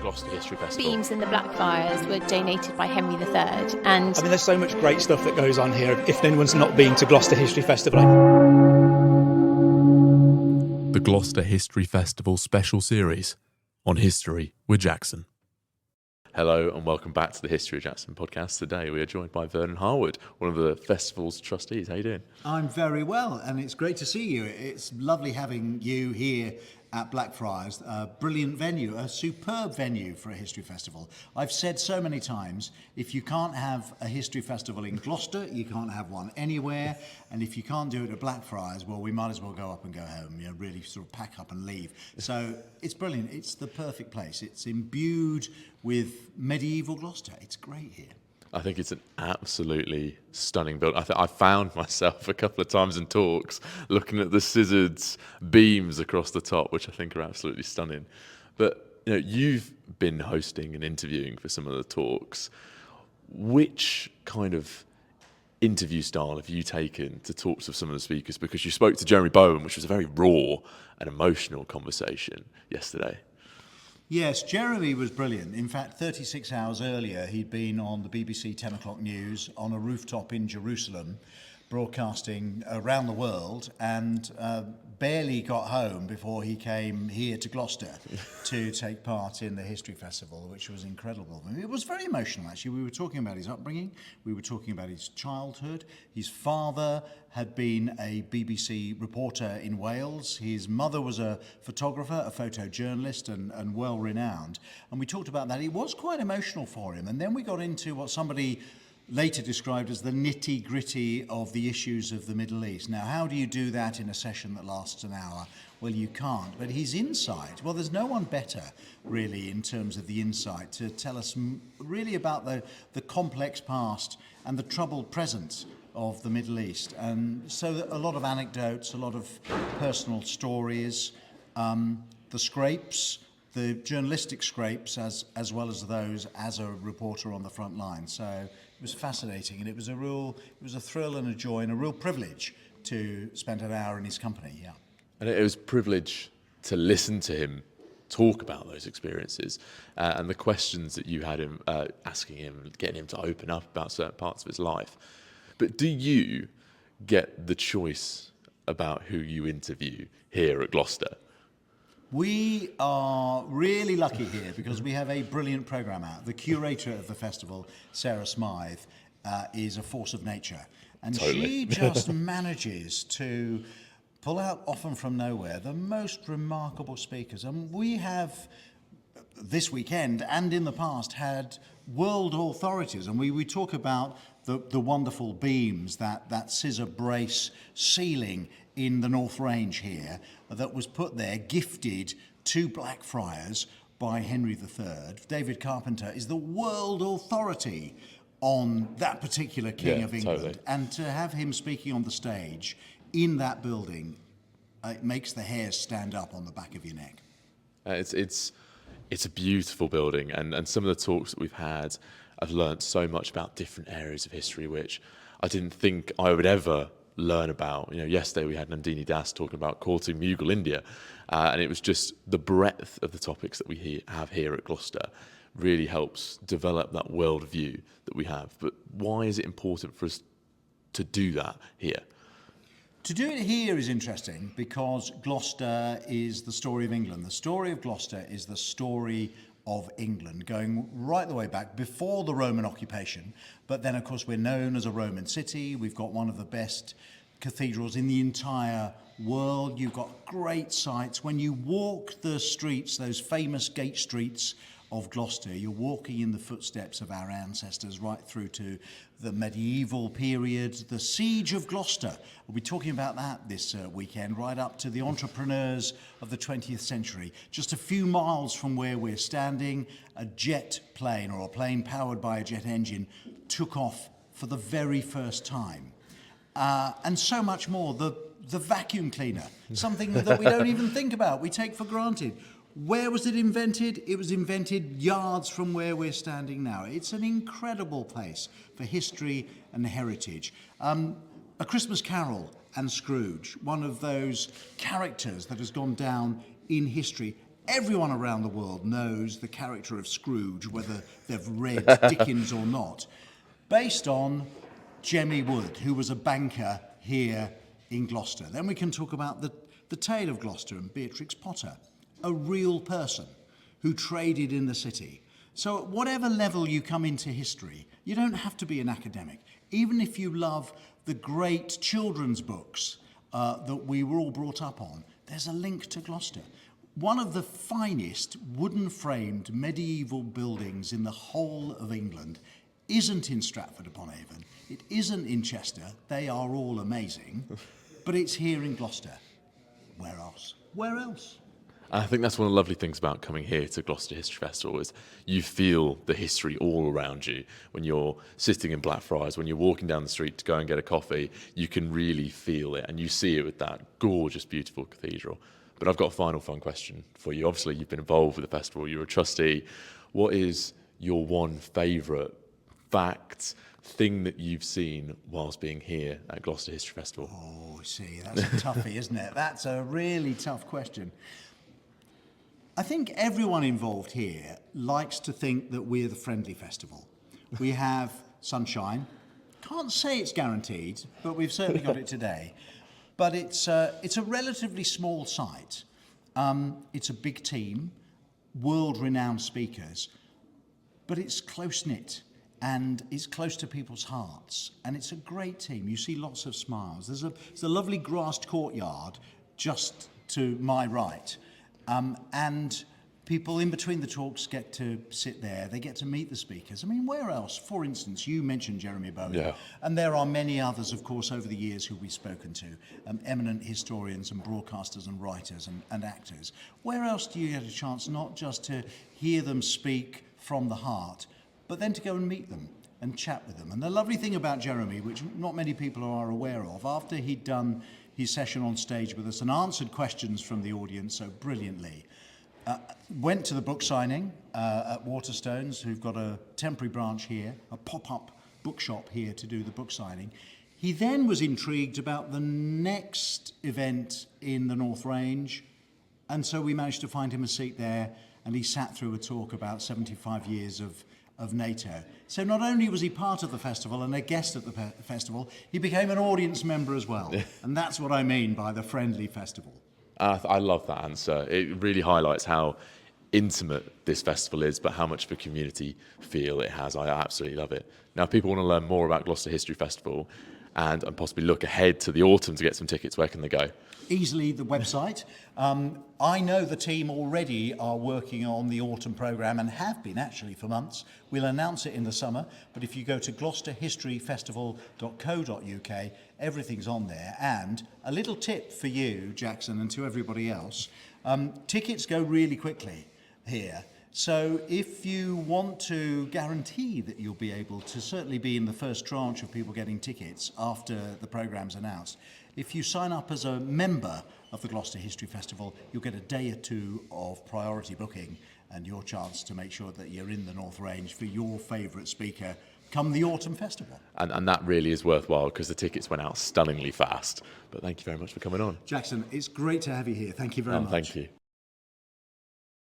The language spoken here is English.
Gloucester History Festival. Beams and the Blackfriars were donated by Henry III, and I mean, there's so much great stuff that goes on here. If anyone's not been to Gloucester History Festival, The Gloucester History Festival special series on history with Jackson. Hello and welcome back to the History of Jackson podcast. Today we are joined by Vernon Harwood, one of the festival's trustees. How you doing? I'm very well, and it's great to see you. It's lovely having you here at Blackfriars, a brilliant venue, a superb venue for a history festival. I've said so many times, if you can't have a history festival in Gloucester, you can't have one anywhere, and if you can't do it at Blackfriars, well, we might as well go up and go home, really sort of pack up and leave. So it's brilliant. It's the perfect place. It's imbued with medieval Gloucester. It's great here. I think it's an absolutely stunning build. I found myself a couple of times in talks looking at the scissored beams across the top, which I think are absolutely stunning. But you've been hosting and interviewing for some of the talks. Which kind of interview style have you taken to talk to some of the speakers? Because you spoke to Jeremy Bowen, which was a very raw and emotional conversation yesterday. Yes, Jeremy was brilliant. In fact, 36 hours earlier, he'd been on the BBC 10 o'clock news on a rooftop in Jerusalem, broadcasting around the world, and barely got home before he came here to Gloucester to take part in the History Festival, which was incredible. I mean, it was very emotional, actually. We were talking about his upbringing. We were talking about his childhood. His father had been a BBC reporter in Wales. His mother was a photographer, a photojournalist, and well-renowned. And we talked about that. It was quite emotional for him. And then we got into what somebody later described as the nitty-gritty of the issues of the Middle East. Now, how do you do that in a session that lasts an hour? Well, you can't. But his insight, well, there's no one better, really, in terms of the insight, to tell us really about the complex past and the troubled present of the Middle East. And so a lot of anecdotes, a lot of personal stories, the scrapes, the journalistic scrapes, as well as those as a reporter on the front line. So it was fascinating, and it was a thrill and a joy and a real privilege to spend an hour in his company. Yeah, And it was a privilege to listen to him talk about those experiences and the questions that you had him asking him, getting him to open up about certain parts of his life. But do you get the choice about who you interview here at Gloucester? We are really lucky here because we have a brilliant programme out. The curator of the festival, Sarah Smythe, is a force of nature. And Totally. She just manages to pull out, often from nowhere, the most remarkable speakers. And we have, this weekend and in the past, had world authorities. And we talk about the wonderful beams, that scissor brace ceiling in the North Range here that was put there, gifted to Blackfriars by Henry III. David Carpenter is the world authority on that particular King of England. Totally. And to have him speaking on the stage in that building, it makes the hairs stand up on the back of your neck. It's a beautiful building, and some of the talks that we've had, I've learnt so much about different areas of history which I didn't think I would ever learn about. Yesterday we had Nandini Das talking about courting Mughal India, and it was just the breadth of the topics that we have here at Gloucester really helps develop that worldview that we have. But why is it important for us to do that here? To do it here is interesting because Gloucester is the story of England. The story of Gloucester is the story of England, going right the way back before the Roman occupation. But then, of course, we're known as a Roman city. We've got one of the best cathedrals in the entire world. You've got great sights. When you walk the streets, those famous gate streets of Gloucester, you're walking in the footsteps of our ancestors right through to the medieval period, the Siege of Gloucester. We'll be talking about that this weekend, right up to the entrepreneurs of the 20th century. Just a few miles from where we're standing, a jet plane, or a plane powered by a jet engine, took off for the very first time. And so much more. The vacuum cleaner, something that we don't even think about, we take for granted. Where was it invented? It was invented yards from where we're standing now. It's an incredible place for history and heritage. A Christmas Carol and Scrooge, one of those characters that has gone down in history. Everyone around the world knows the character of Scrooge, whether they've read Dickens or not, based on Jemmy Wood, who was a banker here in Gloucester. Then we can talk about the tale of Gloucester and Beatrix Potter, a real person who traded in the city. So at whatever level you come into history, you don't have to be an academic. Even if you love the great children's books that we were all brought up on, there's a link to Gloucester. One of the finest wooden-framed medieval buildings in the whole of England isn't in Stratford-upon-Avon. It isn't in Chester. They are all amazing. But it's here in Gloucester. Where else? Where else? I think that's one of the lovely things about coming here to Gloucester History Festival is you feel the history all around you. When you're sitting in Blackfriars, when you're walking down the street to go and get a coffee, you can really feel it, and you see it with that gorgeous, beautiful cathedral. But I've got a final fun question for you. Obviously, you've been involved with the festival. You're a trustee. What is your one favourite fact, thing that you've seen whilst being here at Gloucester History Festival? Oh, see, that's a toughie, isn't it? That's a really tough question. I think everyone involved here likes to think that we're the friendly festival. We have sunshine. Can't say it's guaranteed, but we've certainly got it today. But it's a relatively small site. It's a big team, world-renowned speakers, but it's close-knit and it's close to people's hearts. And it's a great team. You see lots of smiles. There's a lovely grassed courtyard just to my right. And people in between the talks get to sit there. They get to meet the speakers. I mean, where else? For instance, you mentioned Jeremy Bowen. Yeah. And there are many others, of course, over the years who we've spoken to, eminent historians and broadcasters and writers and actors. Where else do you get a chance not just to hear them speak from the heart, but then to go and meet them and chat with them? And the lovely thing about Jeremy, which not many people are aware of, after he'd done his session on stage with us and answered questions from the audience so brilliantly, went to the book signing at Waterstones, who've got a temporary branch here, a pop-up bookshop here to do the book signing. He then was intrigued about the next event in the North Range, and so we managed to find him a seat there, and he sat through a talk about 75 years of NATO. So not only was he part of the festival and a guest at the festival, he became an audience member as well. And that's what I mean by the friendly festival. I love that answer. It really highlights how intimate this festival is, but how much of a community feel it has. I absolutely love it. Now, if people want to learn more about Gloucester History Festival and possibly look ahead to the autumn to get some tickets, where can they go? Easily the website. I know the team already are working on the autumn programme and have been actually for months. We'll announce it in the summer, but if you go to gloucesterhistoryfestival.co.uk, everything's on there. And a little tip for you, Jackson, and to everybody else, tickets go really quickly here. So if you want to guarantee that you'll be able to certainly be in the first tranche of people getting tickets after the programme's announced, if you sign up as a member of the Gloucester History Festival, you'll get a day or two of priority booking and your chance to make sure that you're in the North Range for your favourite speaker come the autumn festival. And that really is worthwhile because the tickets went out stunningly fast. But thank you very much for coming on. Jackson, it's great to have you here. Thank you very much. Thank you.